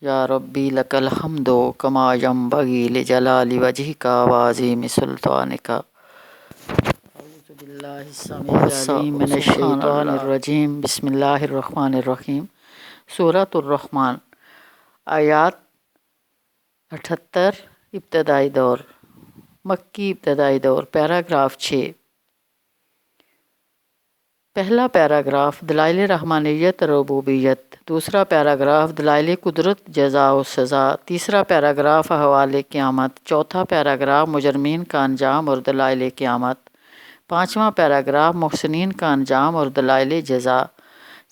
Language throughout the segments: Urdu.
یا ربی لک الحمد کما ینبغی لجلال وجہک وعظیم سلطانک۔ اعوذ باللہ السمیع العلیم من الشیطان الرجیم، بسم اللہ الرحمن الرحیم۔ سورۃ الرحمن، آیات 78۔ ابتدائی دور، مکی ابتدائی دور۔ پیراگراف 6۔ پہلا پیراگراف دلائل رحمانیت اور ربوبیت، دوسرا پیراگراف دلائل قدرت جزا و سزا، تیسرا پیراگراف احوال قیامت، چوتھا پیراگراف مجرمین کا انجام اور دلائل قیامت، پانچواں پیراگراف محسنین کا انجام اور دلائل جزا،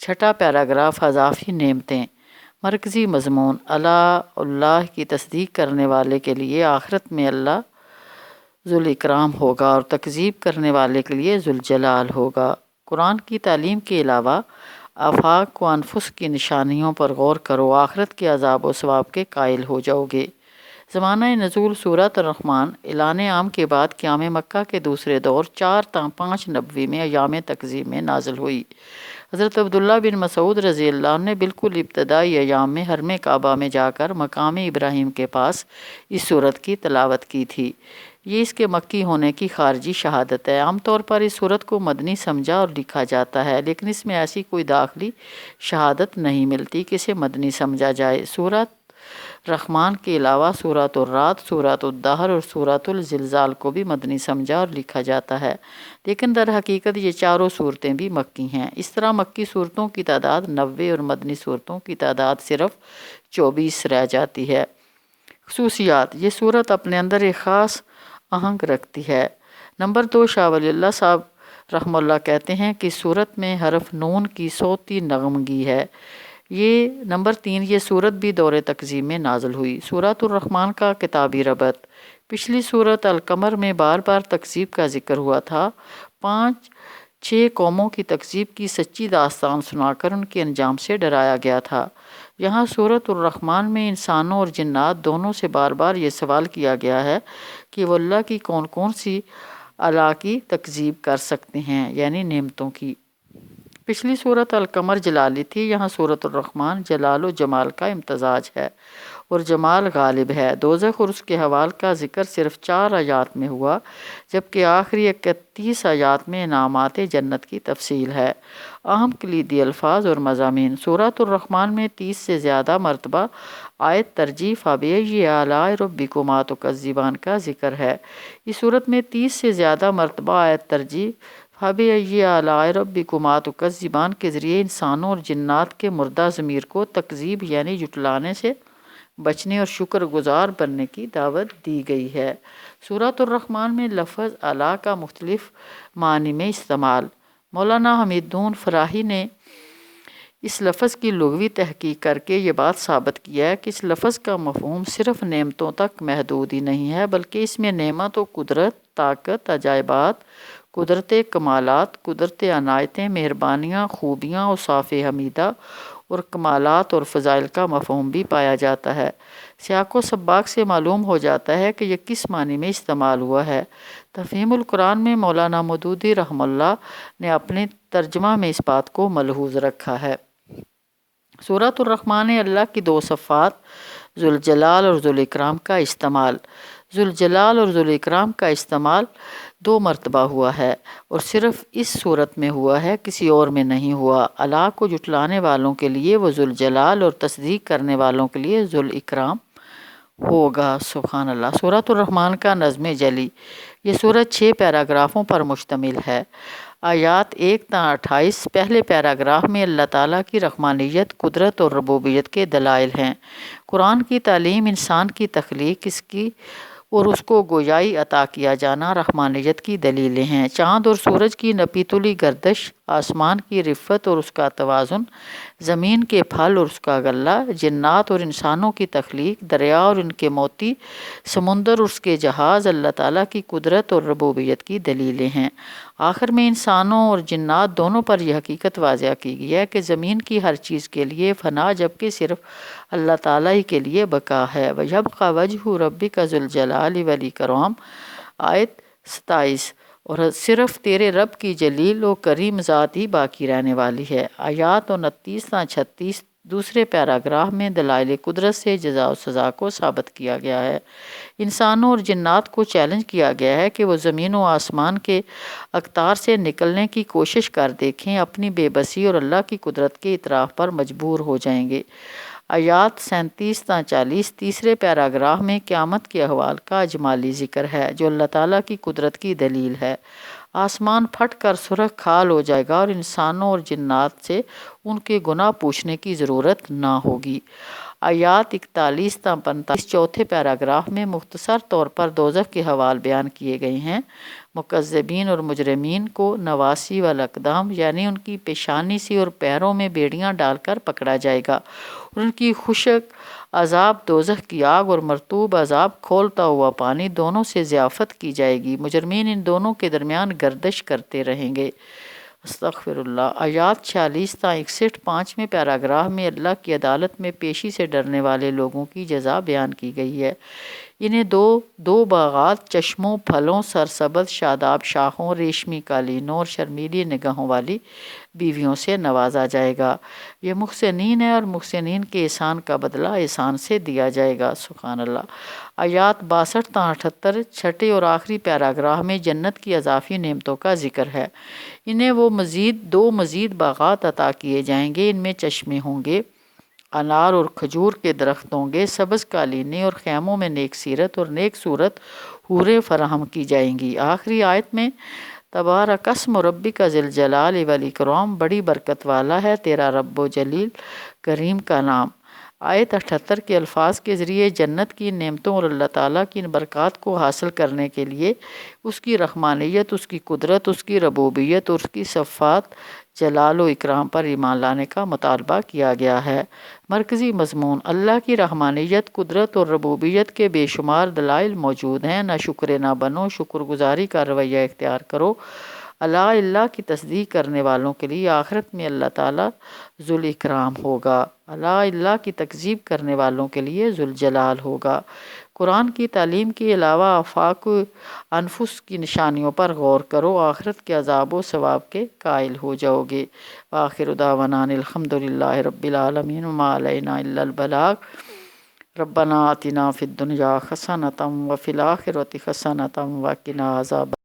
چھٹا پیراگراف اضافی نعمتیں۔ مرکزی مضمون، اللہ کی تصدیق کرنے والے کے لیے آخرت میں اللہ ذوالکرام ہوگا اور تکذیب کرنے والے کے لیے ذوالجلال ہوگا۔ قرآن کی تعلیم کے علاوہ آفاق و انفس کی نشانیوں پر غور کرو، آخرت کے عذاب و ثواب کے قائل ہو جاؤ گے۔ زمانہ نزول سورۃ الرحمن، اعلان عام کے بعد قیام مکہ کے دوسرے دور 4 تا 5 نبوی میں ایام تکذیب میں نازل ہوئی۔ حضرت عبداللہ بن مسعود رضی اللہ عنہ نے بالکل ابتدائی ایام میں حرم کعبہ میں جا کر مقام ابراہیم کے پاس اس سورت کی تلاوت کی تھی۔ یہ اس کے مکی ہونے کی خارجی شہادت ہے۔ عام طور پر اس سورت کو مدنی سمجھا اور لکھا جاتا ہے، لیکن اس میں ایسی کوئی داخلی شہادت نہیں ملتی کہ اسے مدنی سمجھا جائے۔ سورۃ رحمان کے علاوہ سورۃ الرعد، سورۃ الدہر اور سورۃ الزلزال کو بھی مدنی سمجھا اور لکھا جاتا ہے، لیکن در حقیقت یہ چاروں صورتیں بھی مکی ہیں۔ اس طرح مکی صورتوں کی تعداد 90 اور مدنی صورتوں کی تعداد صرف 24 رہ جاتی ہے۔ خصوصیات: یہ صورت اپنے اندر ایک خاص آہنگ رکھتی ہے۔ نمبر 2، شاہ ولی اللہ صاحب رحمہ اللہ کہتے ہیں کہ صورت میں حرف نون کی صوتی نغمگی ہے۔ نمبر 3، یہ صورت بھی دور تکذیب میں نازل ہوئی۔ سورۃ الرحمن کا کتابی ربط: پچھلی سورت القمر میں بار بار تکذیب کا ذکر ہوا تھا۔ 5-6 قوموں کی تکذیب کی سچی داستان سنا کر ان کے انجام سے ڈرایا گیا تھا۔ یہاں سورۃ الرحمن میں انسانوں اور جنات دونوں سے بار بار یہ سوال کیا گیا ہے کہ وہ اللہ کی کون کون سی آلاء کی تکذیب کر سکتے ہیں، یعنی نعمتوں کی۔ پچھلی سورت القمر جلالی تھی، یہاں سورۃ الرحمن جلال و جمال کا امتزاج ہے اور جمال غالب ہے۔ دوزخ اور اس کے حوال کا ذکر صرف 4 آیات میں ہوا، جبکہ آخری 31 آیات میں انعامات جنت کی تفصیل ہے۔ اہم کلیدی الفاظ اور مضامین: سورۃ الرحمن میں 30 سے زیادہ مرتبہ آیت ترجیح فَبِأَيِّ آلَاءِ رَبِّكُمَا تُكَذِّبَانِ کا ذکر ہے۔ اس صورت میں 30 سے زیادہ مرتبہ آیت ترجیح فَبِأَيِّ آلَاءِ رَبِّكُمَا تُكَذِّبَانِ کے ذریعے انسانوں اور جنات کے مردہ ضمیر کو تکذیب یعنی جھٹلانے سے بچنے اور شکر گزار بننے کی دعوت دی گئی ہے۔ سورۃ الرحمن میں لفظ آلاء کا مختلف معنی میں استعمال: مولانا حمیدون فراہی نے اس لفظ کی لغوی تحقیق کر کے یہ بات ثابت کیا ہے کہ اس لفظ کا مفہوم صرف نعمتوں تک محدود ہی نہیں ہے، بلکہ اس میں نعمت و قدرت، طاقت، عجائبات، قدرت کمالات، قدرت عنایتیں، مہربانیاں، خوبیاں، اوصاف حمیدہ اور کمالات اور فضائل کا مفہوم بھی پایا جاتا ہے۔ سیاق و سباق سے معلوم ہو جاتا ہے کہ یہ کس معنی میں استعمال ہوا ہے۔ تفہیم القرآن میں مولانا مودودی رحمہ اللہ نے اپنے ترجمہ میں اس بات کو ملحوظ رکھا ہے۔ سورۃ الرحمن اللہ کی 2 صفات ذوالجلال اور ذوالاکرام کا استعمال: ذوالجلال اور ذوالاکرام کا استعمال 2 مرتبہ ہوا ہے اور صرف اس صورت میں ہوا ہے، کسی اور میں نہیں ہوا۔ اللہ کو جھٹلانے والوں کے لیے وہ ذوالجلال اور تصدیق کرنے والوں کے لیے ذوالاکرام ہوگا۔ سبحان اللہ۔ سورۃ الرحمن کا نظم جلی: یہ سورت 6 پیراگرافوں پر مشتمل ہے۔ آیات 1 تا 28۔ پہلے پیراگراف میں اللہ تعالیٰ کی رحمانیت، قدرت اور ربوبیت کے دلائل ہیں۔ قرآن کی تعلیم، انسان کی تخلیق، اس کی اور اس کو گویائی عطا کیا جانا رحمانیت کی دلیلیں ہیں۔ چاند اور سورج کی نپی تلی گردش، آسمان کی رفت اور اس کا توازن، زمین کے پھل اور اس کا غلہ، جنات اور انسانوں کی تخلیق، دریا اور ان کے موتی، سمندر اور اس کے جہاز اللہ تعالیٰ کی قدرت اور ربوبیت کی دلیلیں ہیں۔ آخر میں انسانوں اور جنات دونوں پر یہ حقیقت واضح کی گئی ہے کہ زمین کی ہر چیز کے لیے فنا، جبکہ صرف اللہ تعالیٰ ہی کے لیے بقا ہے۔ وَيَبْقَى وَجْهُ رَبِّكَ ذُو الْجَلَالِ وَالْإِكْرَامِ، آیت 27۔ اور صرف تیرے رب کی جلیل و کریم ذات ہی باقی رہنے والی ہے۔ آیات 29 تا 36 دوسرے پیراگراف میں دلائل قدرت سے جزا و سزا کو ثابت کیا گیا ہے۔ انسانوں اور جنات کو چیلنج کیا گیا ہے کہ وہ زمین و آسمان کے اقطار سے نکلنے کی کوشش کر دیکھیں، اپنی بے بسی اور اللہ کی قدرت کے اعتراف پر مجبور ہو جائیں گے۔ آیات 37 تا 40 تیسرے پیراگراف میں قیامت کے احوال کا اجمالی ذکر ہے جو اللہ تعالیٰ کی قدرت کی دلیل ہے۔ آسمان پھٹ کر سرخ کھال ہو جائے گا اور انسانوں اور جنات سے ان کے گناہ پوچھنے کی ضرورت نہ ہوگی۔ آیات 41 تا 45 چوتھے پیراگراف میں مختصر طور پر دوزخ کے حوال بیان کیے گئے ہیں۔ مکذبین اور مجرمین کو نواسی والاقدام یعنی ان کی پیشانی سی اور پیروں میں بیڑیاں ڈال کر پکڑا جائے گا اور ان کی خشک عذاب دوزخ کی آگ اور مرطوب عذاب کھولتا ہوا پانی دونوں سے ضیافت کی جائے گی۔ مجرمین ان دونوں کے درمیان گردش کرتے رہیں گے۔ استغفر اللہ۔ آیات 46 تا 61 پانچویں پیراگراف میں اللہ کی عدالت میں پیشی سے ڈرنے والے لوگوں کی جزا بیان کی گئی ہے۔ انہیں دو باغات، چشموں، پھلوں، سرسبز شاداب شاخوں، ریشمی قالینوں اور شرمیلی نگاہوں والی بیویوں سے نوازا جائے گا۔ یہ محسنین ہے اور محسنین کے احسان کا بدلہ احسان سے دیا جائے گا۔ سبحان اللہ۔ آیات 62 تا 78 چھٹے اور آخری پیراگراف میں جنت کی اضافی نعمتوں کا ذکر ہے۔ انہیں وہ دو مزید باغات عطا کیے جائیں گے، ان میں چشمے ہوں گے، انار اور کھجور کے درخت ہوں گے، سبز قالینیں اور خیموں میں نیک سیرت اور نیک صورت حوریں فراہم کی جائیں گی۔ آخری آیت میں تبارک اسم ربک ذی الجلال والاکرام، بڑی برکت والا ہے تیرا رب و جلیل کریم کا نام۔ آیت 78 کے الفاظ کے ذریعے جنت کی نعمتوں اور اللہ تعالیٰ کی ان برکات کو حاصل کرنے کے لیے اس کی رحمانیت، اس کی قدرت، اس کی ربوبیت اور اس کی صفات جلال و اکرام پر ایمان لانے کا مطالبہ کیا گیا ہے۔ مرکزی مضمون: اللہ کی رحمانیت، قدرت اور ربوبیت کے بے شمار دلائل موجود ہیں، نہ شکر نہ بنو، شکر گزاری کا رویہ اختیار کرو۔ اللہ کی تصدیق کرنے والوں کے لیے آخرت میں اللہ تعالیٰ ذوالاکرام ہوگا، اللہ کی تکذیب کرنے والوں کے لیے ذوالجلال ہوگا۔ قرآن کی تعلیم کے علاوہ آفاق انفس کی نشانیوں پر غور کرو، آخرت کے عذاب و ثواب کے قائل ہو جاؤ گے۔ وآخر دعوانا الحمد للہ رب العالمین وما علینا الا البلاغ۔ ربنا آتنا فی الدنیا حسنۃ وفی الآخرۃ حسنۃ وقنا عذاب